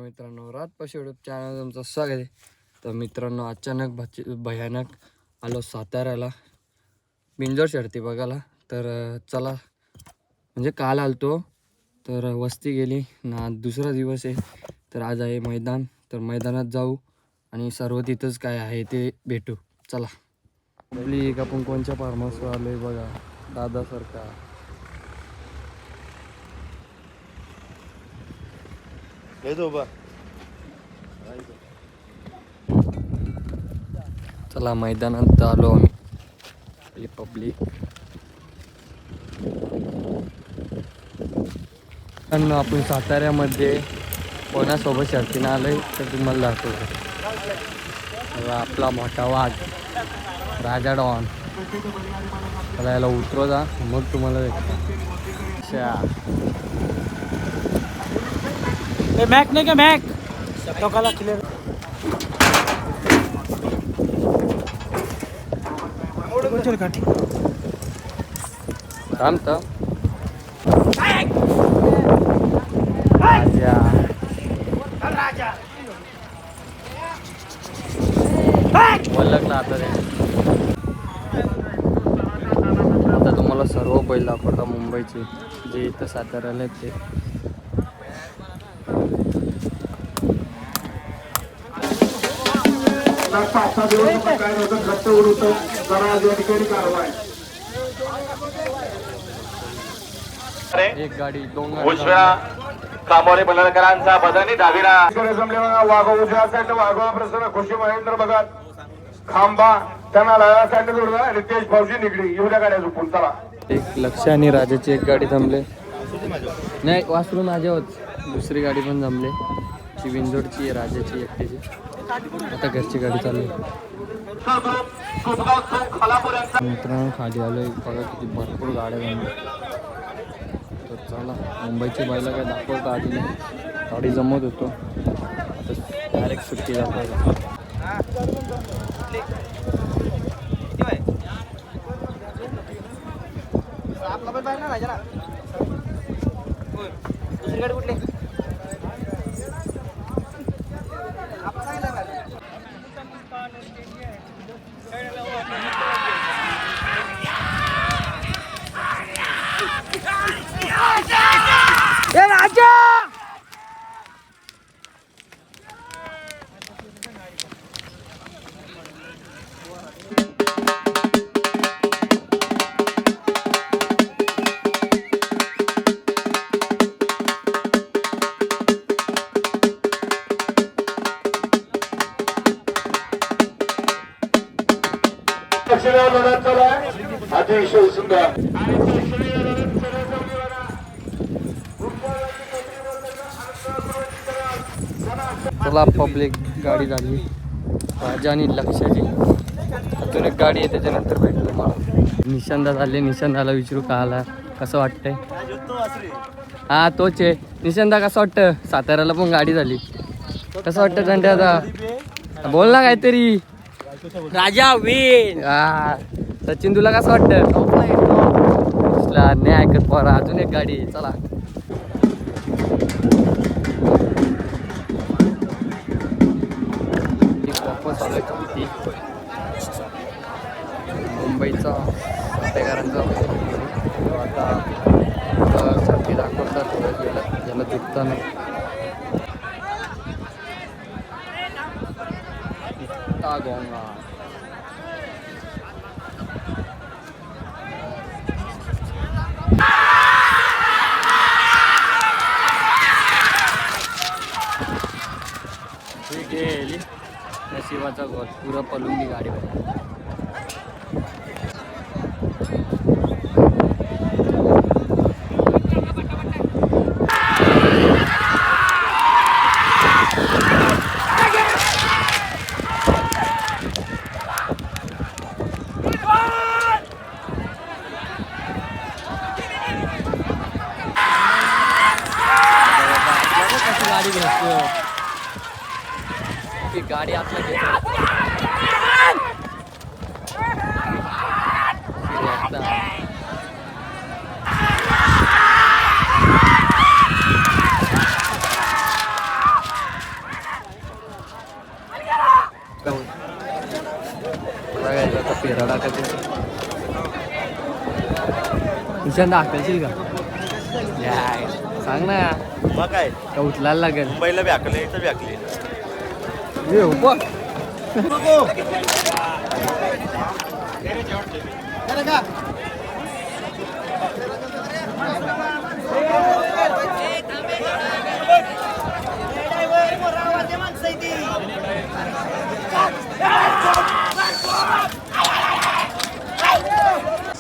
मित्रांनो, रातपाशी YouTube channel तुमचं स्वागत आहे. तर मित्रांनो, अचानक भयानक आलो साताऱ्याला बिंजोर शर्ती बघायला. तर चला, म्हणजे काल आलतो तर वस्ती गेली ना, दुसरा दिवस आहे. तर आज आहे मैदान, तर मैदानात जाऊ आणि सर्व तिथंच काय आहे ते भेटू. चला. आपली एक आपण कोणच्या फार्म हाऊसवर आलो आहे बघा, दादासारखा. चला, मैदानात आलो आम्ही. पब्लिक आपण साताऱ्यामध्ये कोणासोबत शर्तीनं आलोय तर तुम्हाला दाखवतो. आपला मोठा वाघ राजा डॉन. त्याला याला उतरव जा, मग तुम्हाला मॅक नाही का मॅक टोकाला क्लिअर थांबतं वल्लकला. आता तुम्हाला सर्व बैल दाखवता मुंबईचे जे इथं साताऱ्याला आहेत ते. एक गाडी दोन उजव्या कामोरे बलकरांचा बदनी डावीला जमलेला वाघ उजव्या साईड वाघवा प्रसन्न खुशी महेंद्र भगत खांबा त्यांना लाया साईड जोडला रितेश भाऊजी निगडी एवढ्या गाड्या झोपून. चला, एक लक्ष आणि राजाची एक गाडी थांबले नाही, वासरू माझ्या होत. दुसरी गाडी पण जमले, ची विंजोडची राजाची एकट्याची. आता घरची गाडी चालली. मित्रांनो, खाली आलोय बघा, किती भरपूर गाड्या जमल्या. तर चला, मुंबईची बैला काय दाखवता आधी नाही, गाडी जमत होतो. आता डायरेक्ट सुट्टी दाखवायला. अतिशय सुंदर. चला, पब्लिक गाडी झाली राजा आणि लक्षाची. अजून एक गाडी आहे, त्याच्यानंतर भेटलं मला. निशांदा झाले. निशांदाला विचारू का आला, कसं वाटतंय? हा, तोच आहे निशांदा. कसं वाटतं? साताऱ्याला पण गाडी झाली. कसं वाटतं झंडे? आता बोल ना काहीतरी. राजा विन. हा, सचिन तुला कसं वाटतं? नाही ऐकत पोरा. अजून एक गाडी. चला, वापस आलोय मुंबईचा सातेकरांचा. आता छाती दाखवतात ज्याला दुखता नाही. गोंगा गेली नशिबाचा गोल. पुरा पळून ती गाडी पाहिजे. गाडी घेतो ती गाडी आपल्या घेतो. तुझ्यांदा हाकलशील का सांग ना मग काय का उचलायला लागेल मुंबईला व्याकले इथं व्याकले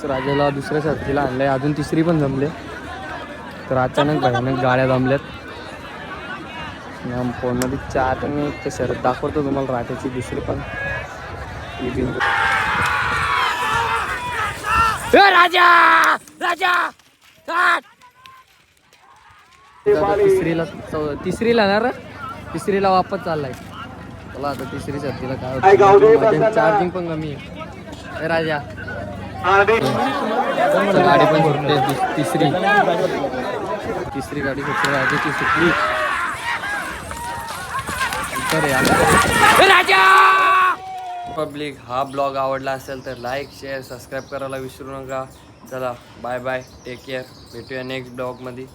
राजाला दुसऱ्या शर्तीला आणलंय अजून तिसरी पण जमले तर अचानक भयानक गाड्या जमल्यात फोनमध्ये चार मी ते शर्त दाखवतो तुम्हाला राजाची दुसरी पण राजा राजा तिसरीला ना रे तिसरीला वापस चाललाय चला आता तिसरी शर्तीला काय होतं चार्जिंग पण कमी आहे राजा गाडी पण सुटते तिसरी गाडी सुटते राजाची सुटली पब्लिक हा ब्लॉग आवडला असेल तर लाईक शेअर सबस्क्राईब करायला विसरू नका चला बाय बाय टेक केअर भेटूया नेक्स्ट ब्लॉगमध्ये